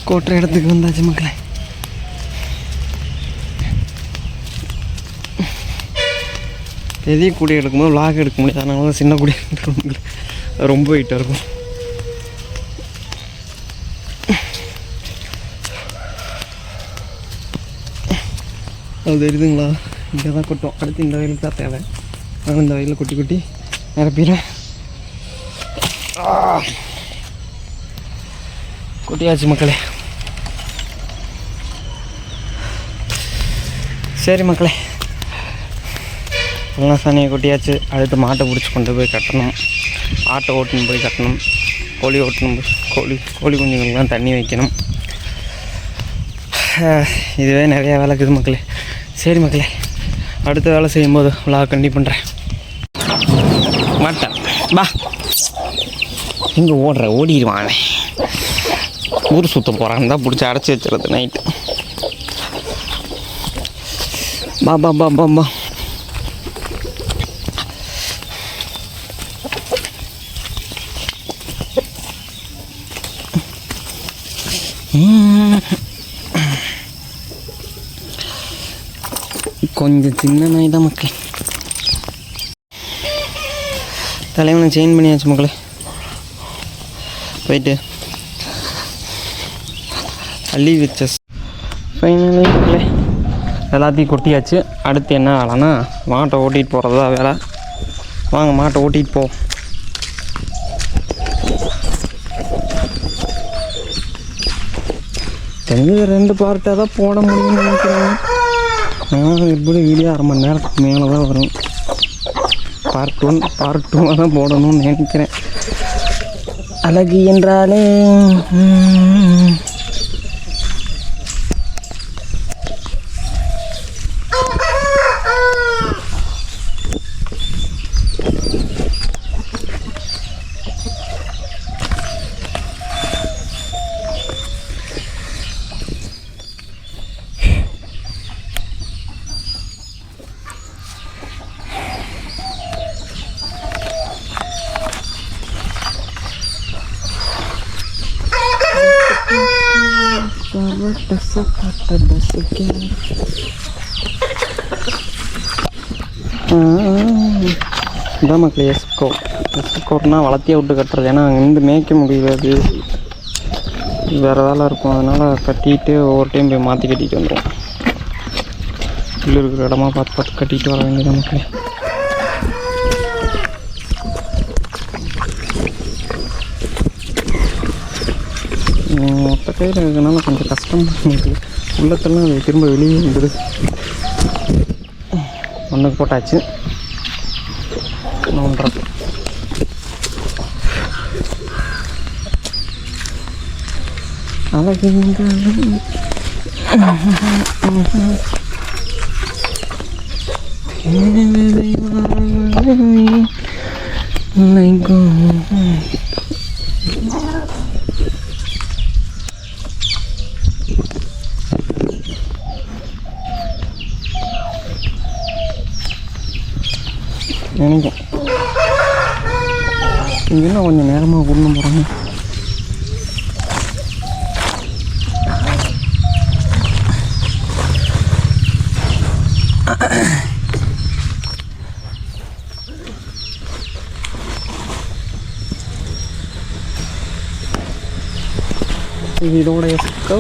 கோட்டை இடத்துக்கு வந்தாச்சு மக்களே. பெரிய கூடி எடுக்கும்போது விளாக் எடுக்க முடியாது, அதனால தான் சின்ன கூடி எடுத்துருவோம். ரொம்ப வெயிட்டாக இருக்கும். அது தெரியுதுங்களா? இங்கே தான் கொட்டும். அடுத்து இந்த வயலுக்கு தான் தேவை. ஆனால் இந்த வயலில் கொட்டி கொட்டி நிரப்பிடுறேன். கொட்டியாச்சு மக்களே. சரி மக்களே, எல்லாம் சனியை கொட்டியாச்சு. அடுத்து மாட்டை பிடிச்சி கொண்டு போய் கட்டணும். ஆட்டை ஓட்டுன்னு போய் கட்டணும். கோழி ஓட்டணும் போய் கோழி குஞ்சுங்களுக்கெலாம் தண்ணி வைக்கணும். இதுவே நிறையா வேலை இருக்குது மக்களே. சரி மக்களே, அடுத்த வேலை செய்யும்போது விளாக் கண்டிப்பாக பண்ணுறேன். மாட்டேன் பா, எங்கே ஓடிடுவான். ஊர் சுற்ற போகிறான்னு தான் பிடிச்சி அடைச்சி வச்சுருது நைட்டு. பா பா பா பா பா. கொஞ்சம் சின்ன நாய் தான் மக்களே. தலைவனை செயின் பண்ணியாச்சு மக்களே. போயிட்டு அள்ளி வச்ச ஃபைனலி மக்களே எல்லாத்தையும் கொட்டியாச்சு. அடுத்து என்ன வேலைன்னா மாட்டை ஓட்டிகிட்டு போகிறது தான் வேலை. வாங்க மாட்டை ஓட்டிகிட்டு போ. தெரிஞ்சது 2 பார்ட்டாக தான் போட முடியும்னு நினைக்கிறேன். எப்படி வீடியோ 1/2 மணி நேரத்துக்கு மேலே தான் வரும். பார்ட் 1 பார்ட் 2 தான் போடணும்னு நினைக்கிறேன். அழகு என்றாலே இதான் மக்களே எஸ்கோர்னால் வளர்த்தியே விட்டு கட்டுறது. ஏன்னா அங்கேருந்து மேய்க்க முடியாது, வேறு வேலை இருக்கும். அதனால் கட்டிட்டு ஒவ்வொரு டைம் போய் மாற்றி கட்டிட்டு வந்துடுவோம். புல் இருக்கிற இடமா பார்த்து கட்டிட்டு வர வேண்டியதான் மக்களே. மொத்த கையில் இருக்கிறனால கொஞ்சம் கஷ்டம் இருக்குது. உள்ளத்தெல்லாம் அது திரும்ப வெளியே வந்துடுது. ஒன்றுக்கு போட்டாச்சு. ஒன்றது அழகு நினைக்கும். இங்கெல்லாம் கொஞ்சம் நேரமாக கொண்டு போகிறாங்க. இதோட எஸ்கோ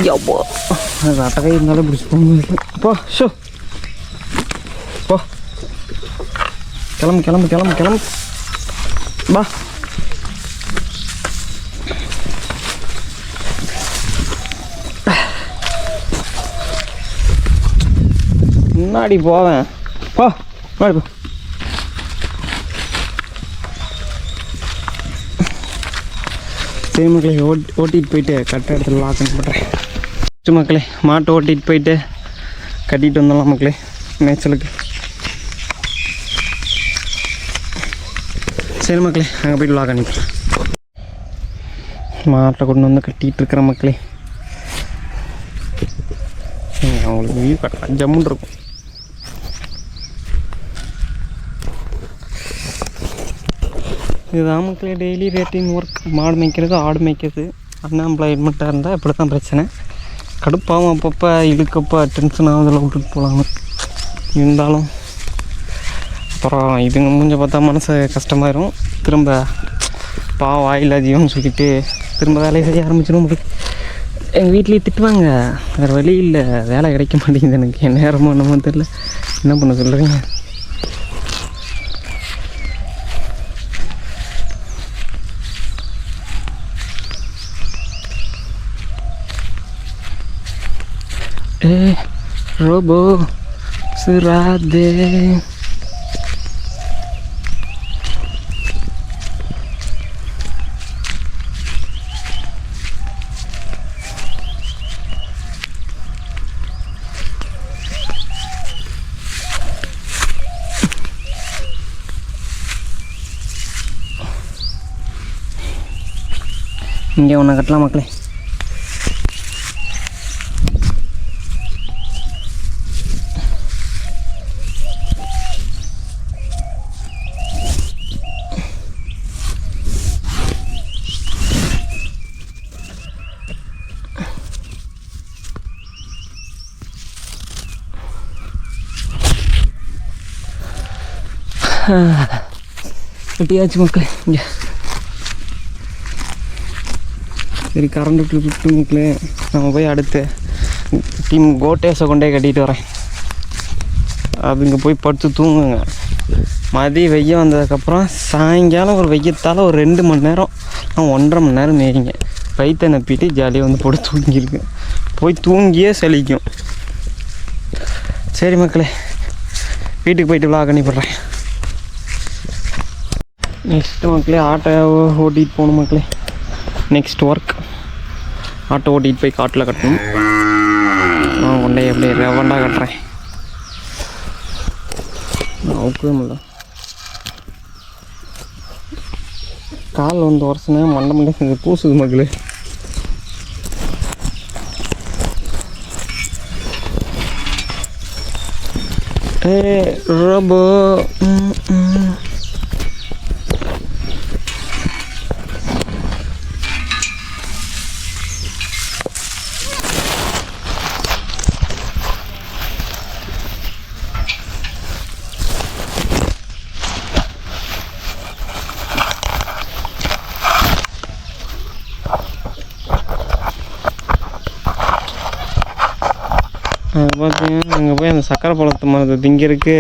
யப்பா, அது அட்டகை இருந்தாலும் பிடிச்சி போங்க. அப்பா ஷோ போ, கிளம்பு கிளம்பு கிளம்பு கிளம்பு பா. முன்னாடி போவேன் போ, முன்னாடி போ. சரி மக்களே, ஓட்டிகிட்டு போயிட்டு கட்ட இடத்துல லாக் பண்ணுறேன். மக்களே மாட்டை ஓட்டிகிட்டு போயிட்டு கட்டிகிட்டு வந்துடலாம் மக்களே மேய்ச்சலுக்கு. சரி மக்களே, அங்கே போய்ட்டு லாக் அனுப்பிடுறேன். மாட்டை கொண்டு வந்து கட்டிகிட்டு இருக்கிற மக்களே. உங்களுக்கு வியூ காட்டுறேன், ஜம்முன்னு இருக்கும். இதுதான் மக்களே டெய்லி ரேட்டின் ஒர்க். மாடு மேய்க்கிறது, ஆடு மேய்க்கிறது. அன்எம்ப்ளாய்மெண்ட்டாக இருந்தால் இப்படி தான் பிரச்சனை. கடுப்பாகும் அப்பப்போ, இழுக்கப்போ டென்ஷன் ஆகுதில் விட்டுட்டு போகலான்னு. இருந்தாலும் அப்புறம் இதுங்க மூஞ்ச பார்த்தா மனசு கஷ்டமாயிரும். திரும்ப வாயில் அதிகம்னு சொல்லிட்டு திரும்ப வேலையை செய்ய ஆரம்பிச்சிடும். எங்கள் வீட்லேயே திட்டுவாங்க, வேறு வழி இல்லை, வேலை கிடைக்க மாட்டேங்குது எனக்கு. என் நேரமோ என்னமோ தெரியல, என்ன பண்ண சொல்கிறீங்க? ரோபோ சிராதே இங்கே ஒன்று கட்டலாம் மக்களே. கட்டியாச்சு மக்களே. இங்கே சரி, கரண்ட் விட்டு மக்களே, நம்ம போய் அடுத்து டீம் கோட்டேஸை கொண்டே கட்டிட்டு வரேன். அதுங்க போய் படுத்து தூங்குங்க. மதியம் வெய்ய வந்ததுக்கப்புறம் சாயங்காலம் ஒரு வெய்யத்தால் ஒரு 2 மணி நேரம் 1.5 மணி நேரம் மேய்ங்க. வயிற்றை நப்பிட்டு ஜாலியாக வந்து போட்டு தூங்கிருக்கு. போய் தூங்கியே சலிக்கும். சரி மக்களே, வீட்டுக்கு போயிட்டு விளாக் அனுப்பிடுறேன். நெக்ஸ்ட்டு மக்களே ஆட்டோ ஓட்டிகிட்டு போகணும் மக்களே. நெக்ஸ்ட் ஒர்க் ஆட்டோ ஓட்டிகிட்டு போய் காட்டில் கட்டணும். நான் கொண்டே எப்படி ரெவண்டாக கட்டுறேன். அவுக்கவே முடியல, கால் வந்து வருஷனே மண்டை மண்டை பூசுது மக்களே. ரோபோ அது பார்த்தீங்கன்னா அங்கே போய் அந்த சக்கரை பழத்து மரத்தை திங்கிறதுக்கு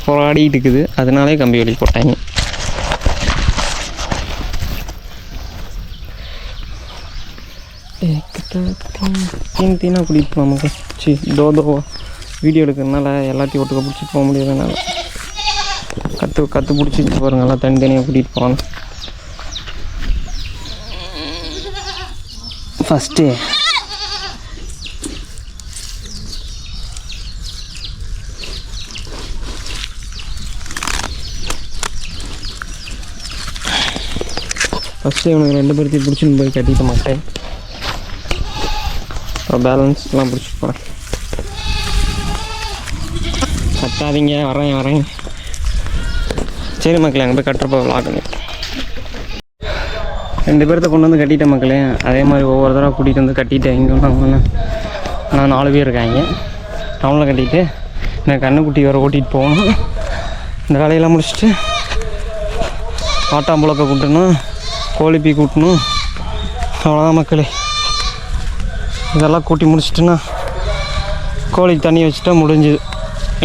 போராடிட்டு இருக்குது. அதனாலே கம்பி வலி போட்டாங்க. தீனா குடிப்போம் நமக்கு. தோதோ வீடியோ எடுக்கிறதுனால எல்லாத்தையும் ஒட்டுக்க பிடிச்சிட்டு போக முடியாதனால கற்று பிடிச்சிட்டு பாருங்க, எல்லாம் தனித்தனியாக கூட்டிகிட்டு போகலாம். ஃபஸ்ட்டு இவனுக்கு 2 பேர்த்தையும் பிடிச்சின்னு போய் கட்டிட்டு மாட்டேன். அப்புறம் பேலன்ஸ்லாம் பிடிச்சிட்டு போகிறேன். கட்டாதீங்க, வரேன். சரி மக்களே, அங்கே போய் கட்டுறப்போ விளாக்குங்க. 2 பேர்த்த கொண்டு வந்து கட்டிட்டேன் மக்களே. அதே மாதிரி ஒவ்வொரு தடவை கூட்டிகிட்டு வந்து கட்டிட்டேன். இங்கே நான் 4 பேர் இருக்காங்க. டவுனில் கட்டிட்டு நான் கண்ணுக்குட்டி வேறு ஓட்டிகிட்டு போகணும். இந்த வேலையெல்லாம் முடிச்சுட்டு ஆட்டாம்புழக்க கூட்டணும், கோழிப்பி கூட்டணும். அவ்வளோதான் மக்களே. இதெல்லாம் கூட்டி முடிச்சிட்டுன்னா கோழிக்கு தண்ணி வச்சுட்டா முடிஞ்சுது.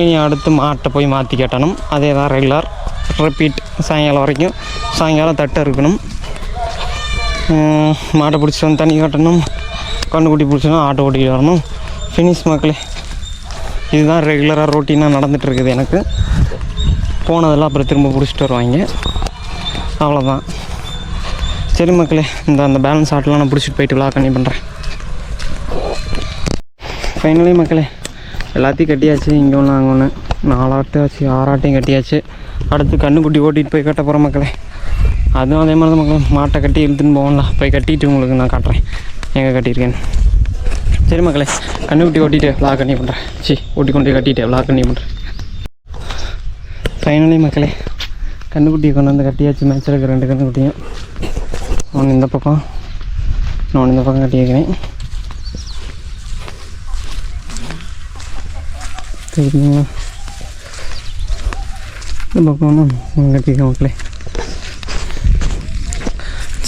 இனி அடுத்து மாட்டை போய் மாற்றி கட்டணும். அதே தான் ரெகுலர் ரிப்பீட். சாயங்காலம் வரைக்கும். சாயங்காலம் தட்டை இருக்கணும். மாட்டை பிடிச்சிட்டு வந்து தண்ணி கட்டணும். கண்ணுக்குட்டி பிடிச்சணும், ஆட்டோ ஓட்டிகிட்டு வரணும். ஃபினிஷ் மக்களே. இதுதான் ரெகுலராக ரொட்டீனாக நடந்துகிட்ருக்குது எனக்கு. போனதெல்லாம் அப்புறம் திரும்ப பிடிச்சிட்டு வருவாங்க. அவ்வளோதான். சரி மக்களே, அந்த பேலன்ஸ் ஆட்டெலாம் நான் பிடிச்சிட்டு போயிட்டு விளாக் பண்ணி பண்ணுறேன். ஃபைனலி மக்களே, எல்லாத்தையும் கட்டியாச்சு. இங்கே ஒன்று அங்கே ஒன்று 4 ஆட்டாச்சு, 6 ஆட்டையும் கட்டியாச்சு. அடுத்து கண்ணுக்குட்டி ஓட்டிகிட்டு போய் கட்ட போகிறேன் மக்களே. அதுவும் அதே மாதிரி தான் மக்களே. மாட்டை கட்டி இழுத்துன்னு போவோம்ல, போய் கட்டிட்டு உங்களுக்கு நான் காட்டுறேன் எங்கே கட்டியிருக்கேன்னு. சரி மக்களே, கண்ணுக்குட்டி ஓட்டிட்டு விளாக் கண்ணி பண்ணுறேன். ஓட்டி கொண்டு போய் கட்டிட்டு விளாக் கண்ணி பண்ணுறேன். ஃபைனலி மக்களே, கண்ணுக்குட்டியை கொண்டு வந்து கட்டியாச்சு. மேட்சில் இருக்க 2 கண்ணுக்குட்டியும் ஒன்று இந்த பக்கம், நான் இந்த பக்கம் கட்டி வைக்கிறேன். சரிங்களா? இந்த பக்கம் ஒன்று கட்டியிருக்கேன் மக்களே.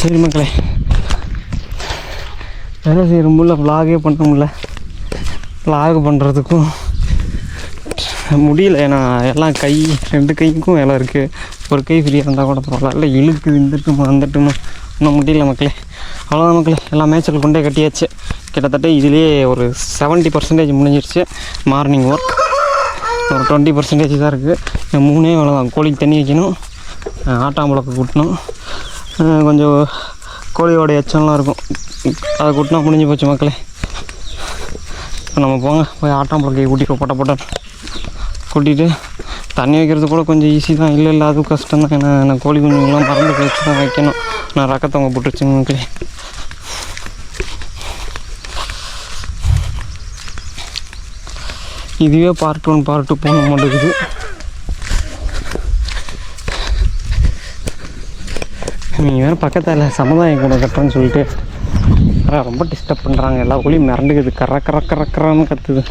சரி மக்களே, வேலை செய்கிற முடியல, விளாகே பண்ண முடியல. விளாக் பண்ணுறதுக்கும் முடியல. ஏன்னா எல்லாம் 2 கைக்கும் வேலை இருக்குது. ஒரு கை ஃப்ரீயாக இருந்தால் கூட பரவாயில்ல. இல்லை இழுக்கு வந்துட்டுமா இன்னும் முடியல மக்களே. அவ்வளோதான் மக்களே, எல்லா மேட்சில் கொண்டே கட்டியாச்சு. கிட்டத்தட்ட இதுலேயே ஒரு 70% முடிஞ்சிருச்சு. மார்னிங் ஒர்க் ஒரு 20% தான் இருக்குது. 3 அவ்வளோதான். கோழிக்கு தண்ணி வைக்கணும், ஆட்டாம்பழக்கு கூட்டணும், கொஞ்சம் கோழியோட எச்சம்லாம் இருக்கும், அதை கூட்டினா முடிஞ்சு போச்சு மக்களே. இப்போ நம்ம போய் ஆட்டாம்பழக்கையை கூட்டிட்டு போட்ட கூட்டிகிட்டு தண்ணி வைக்கிறது கூட கொஞ்சம் ஈஸி தான். இல்லை அதுவும் கஷ்டம் தான். ஏன்னா நான் கோழி குஞ்சுங்களாம் மறந்து வச்சு தான் வைக்கணும். நான் ரக்கத்தவங்க போட்டுருச்சுங்க மக்களே. இதுவே பார்ட் 1 பார்ட் 2 போன மாட்டேங்குது. நீங்கள் வேறு பக்கத்தில் சமுதாயம் கூட கட்டுறேன்னு சொல்லிட்டு ரொம்ப டிஸ்டர்ப் பண்ணுறாங்க. எல்லா கோழியும் மிரண்டுக்குது, கறக்கறான்னு கத்துது.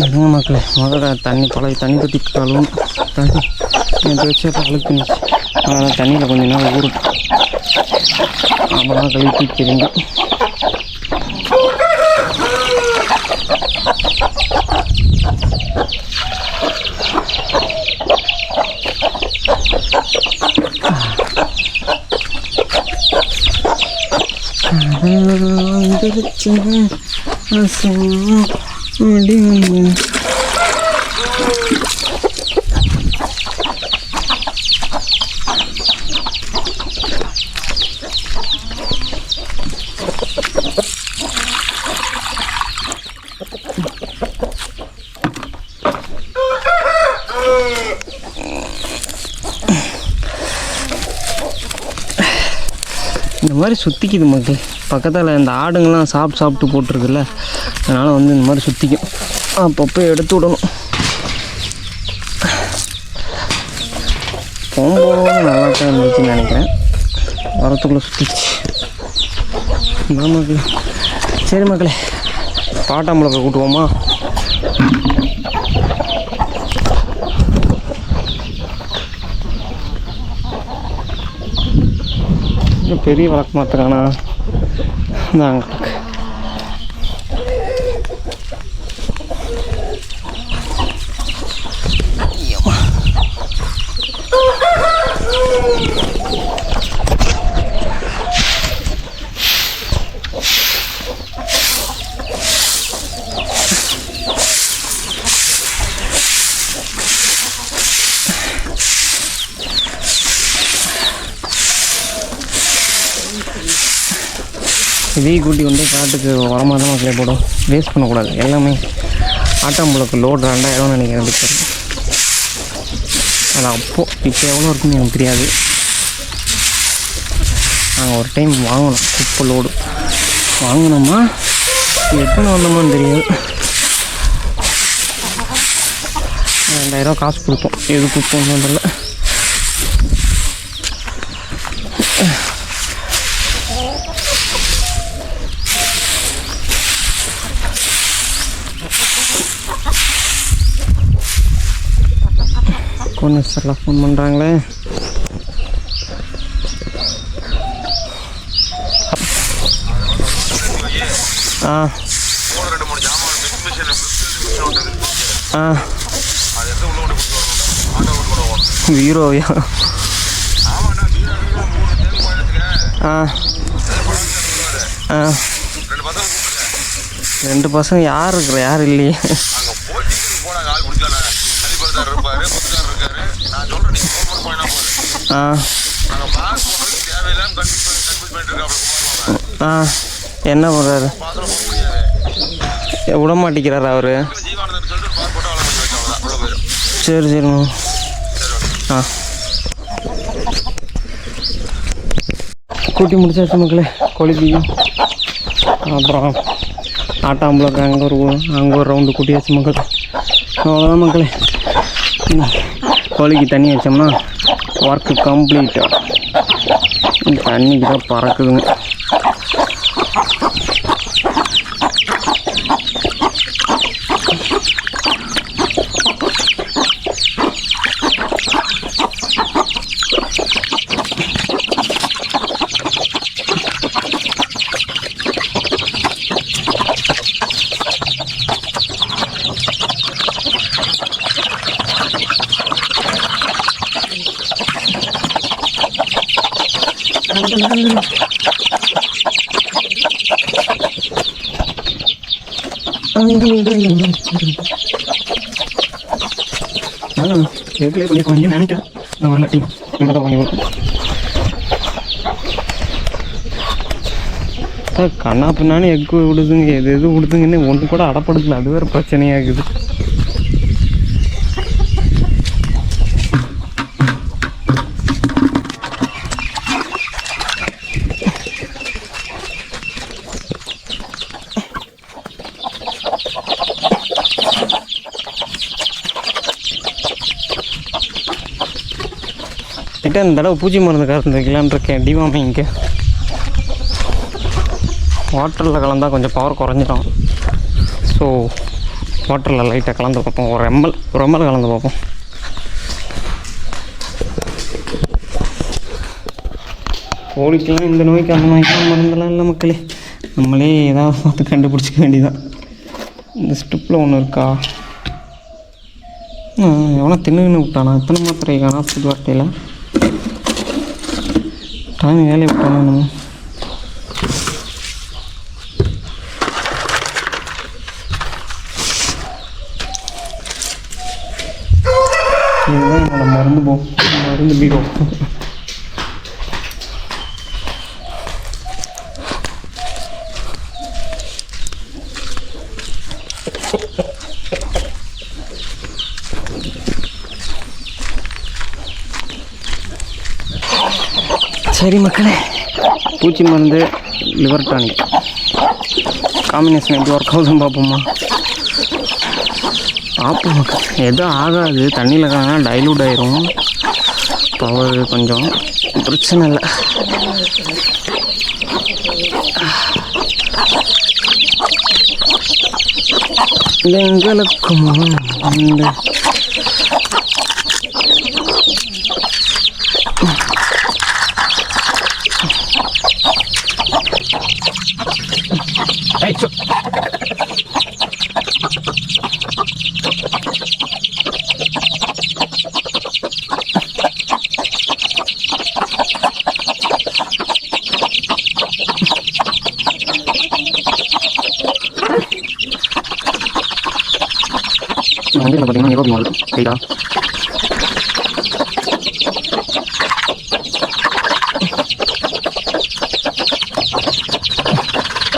என்னங்க மக்களே, முதல்ல பழைய தண்ணி தொட்டி கழுவும். தண்ணி எடுத்து வச்சு அழுக்குனுச்சு. அதனால் தண்ணியில் கொஞ்சம் நேரம் ஊறும். அப்புறம் கழுவி தூக்கிடுங்க. இந்த மாதிரி சுற்றிக்குது மக்கள். பக்கத்தில் இந்த ஆடுங்கள்லாம் சாப்பிட்டு போட்டிருக்குல்ல, அதனால் இந்த மாதிரி சுற்றிக்கும். அப்பப்போ எடுத்து விடணும். போகும்போது நல்லா தான் இருந்துச்சுன்னு நினைக்கிறேன். வரத்துக்குள்ளே சுற்றிச்சு. இதான் மக்களே. சரி மக்களே, பாட்டாம்பழத்தை கூட்டுவோமா? பெரிய வழக்கு மாத்திரானா நாங்கள் இதே கூட்டி காட்டுக்கு உரமாக தான் மக்களே போடும். வேஸ்ட் பண்ணக்கூடாது. எல்லாமே ஆட்டாம்பழக்கு லோடு 2000 நினைக்கிறேன் பிக்சர். அது இப்போ எவ்வளோ இருக்குன்னு எனக்கு தெரியாது. நாங்கள் ஒரு டைம் வாங்கினோம் குப்பை லோடு. வாங்கினோமா எத்தனை வந்தோமான்னு தெரியாது. 2000 காசு கொடுத்தோம். எது குப்பை ஒன்றும் தெரியல. பொண்ணு சார்லாம் ஃபோன் பண்ணுறாங்களே. ஹீரோயா? ரெண்டு பசங்க யார் இருக்கிற? யார் இல்லையே. என்ன பண்ணுறாரு? விட மாட்டேங்கிறாரு அவரு. சரி சரிம்மா. ஆ கூட்டி முடிச்சாச்சு மக்களே. கோழிக்கையும் அப்புறம் ஆட்டாம்பளக்கு அங்கே ஒரு ரவுண்டு கூட்டியாச்சு மக்கள். அவ்வளோதான் மக்களே. கோழிக்கு தண்ணி வச்சோம்னா ஒர்க்கு கம்ப்ளீட்டாக. தண்ணிக்கு தான் பறக்குதுங்க. கண்ணா பின்னான்னு எக்கு விடுதுங்க, எது விடுதுங்கன்னு ஒன்று கூட அடப்படுக்கல. அது வேறு பிரச்சனையாகுது. கிட்ட இந்த தடவை பூச்சி மருந்து கலந்து வைக்கலான்னு இருக்கேன். டிவார்மிங்க்கு வாட்டரில் கலந்தால் கொஞ்சம் பவர் குறைஞ்சிடும். ஸோ வாட்டரில் லைட்டாக கலந்து பார்ப்போம். ஒரு எம்எல் கலந்து பார்ப்போம். கோழிக்கெல்லாம் இந்த நோய்க்கு அந்த நோய்க்கெல்லாம் மருந்தெல்லாம் இல்லை மக்களே. நம்மளே ஏதாவது பார்த்து கண்டுபிடிச்சிக்க வேண்டியதான். இந்த ஸ்ட்ரிப்பில் ஒன்று இருக்கா? எவனா தின்னுன்னு விட்டானா? எத்தனை மாத்திரை காணா புது வார்த்தையில் டைம் வேலையை விட்டானா நம்ம. இதுதான் என்னோட மருந்து பீரோ. சரி மக்களே, பூச்சி மருந்து லிவர் டானிக் காம்பினேஷன் எப்படி ஒர்க் ஆகுதுன்னு பார்ப்போம்மா. பார்ப்போம் மக்கள். எதுவும் ஆகாது. தண்ணியில் கலந்தா டைலூட் ஆயிரும். பவர் கொஞ்சம் பிரச்சனை இல்லை. எங்களுக்கும் இந்த பார்த்தீங்கன்னா ஏரோபி மாடல் ரைட்டா.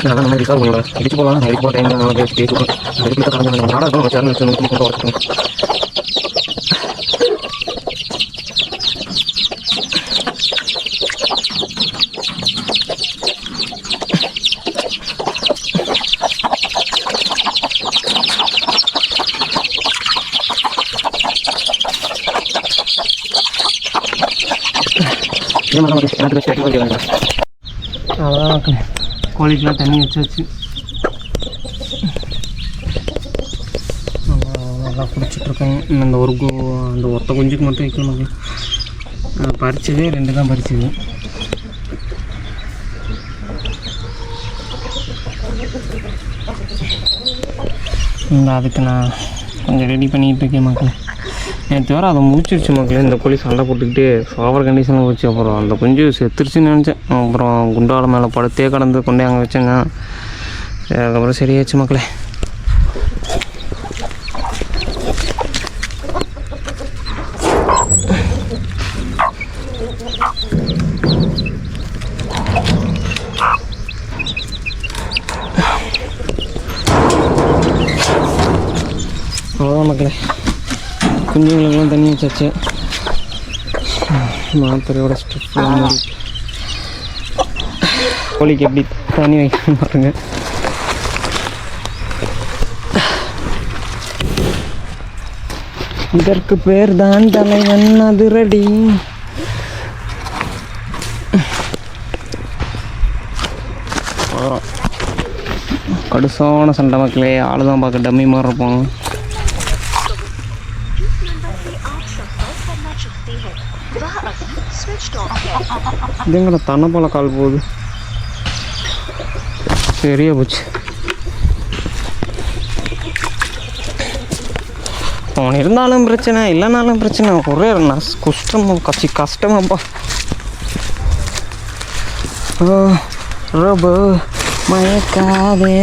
அதான் நம்ம ரிசார்வ் பண்ணல இடிச்சு போகலாம். இடிச்சு போகிற டைம் பேசுவோம். அதுக்குள்ள கலந்து நாடாக சேனல் வச்சு நோக்கி கொண்டு வரட்டும். அவ்வளோதான் கோழிக்கெலாம் தண்ணி வச்சாச்சு. நல்லா பிடிச்சிட்ருக்காங்க. அந்த அந்த ஒருத்த குஞ்சுக்கு மட்டும் வைக்கணும். பறிச்சதே 2 தான் பறிச்சது. அதுக்கு நான் கொஞ்சம் ரெடி பண்ணிகிட்டு இருக்கேன் மக்களே. நேற்று வேறு அதை முடிச்சிருச்சு மக்களே. இந்த கோழி சண்டை போட்டுக்கிட்டே சாவர கண்டிஷனில் போச்சு. அப்புறம் அந்த குஞ்சு செத்துருச்சுன்னு நினச்சேன். அப்புறம் குண்டால மேலே படுத்தே கடந்து கொண்டே அங்கே வச்சேங்க. அதுக்கப்புறம் சரியாச்சு மக்களே. அவ்வளோதான் மக்களே. குஞ்சுங்களுக்கெல்லாம் தண்ணி வச்சாச்சு. மாத்திரையோட ஸ்ட்ரிப்லாம் மூடிட்டு கோழிக்கு எப்படி தண்ணி வைக்கணும் பாருங்க. இதற்கு பேர் தான் தலைவன் அதிரடி. கடுசான சண்டை மக்களே. ஆள் தான் பார்க்க டம்மி மாதிரி இருப்பாங்க. இதுங்கட தன்னை போல கால் போகுது. சரியா போச்சு. அவன் இருந்தாலும் பிரச்சனை இல்லைனாலும் பிரச்சனை. ஒரே கஷ்டமாப்பா. ரொம்ப மயக்காதே.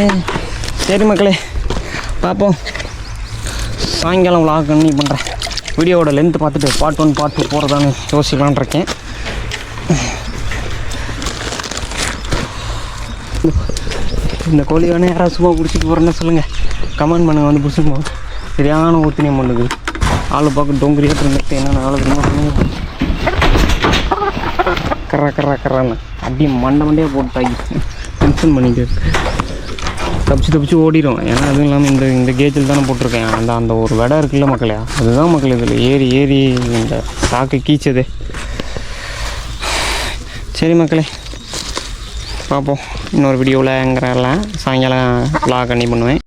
சரி மக்களே, பார்ப்போம். சாயங்காலம் vlog கண்டினியூ பண்ணுறேன். வீடியோவோட லென்த்து பார்த்துட்டு பார்ட் 1 பார்ட் 2 போகிறதான்னு யோசிக்கலான் இருக்கேன். இந்த கோழி வேணால் யாராவது சும்மா பிடிச்சிட்டு போகிறேன்னு சொல்லுங்கள். கமெண்ட் பண்ணுங்கள். வந்து பிடிச்சிட்டு போங்க. சரியான ஊத்தினியம் பண்ணுது. ஆள் பார்க்க டொங்குரியாக இருந்துட்டு என்னென்ன ஆள் பண்ணுங்க. கர்றான்னு அப்படியே மண்டையாக போட்டு தாக்கி டென்ஷன் பண்ணிட்டு தப்பிச்சு ஓடிடும். ஏன்னா அதுவும் இல்லாமல் இந்த கேஜில் தானே போட்டிருக்கேன். அந்த ஒரு விடை இருக்குல்ல மக்களே, அதுதான் மக்கள் இதில் ஏறி இந்த சாக்கு கீச்சது. சரி மக்களே, பார்ப்போம் இன்னொரு வீடியோவில். சாயங்காலம் vlog கண்டினியூ பண்ணுவேன்.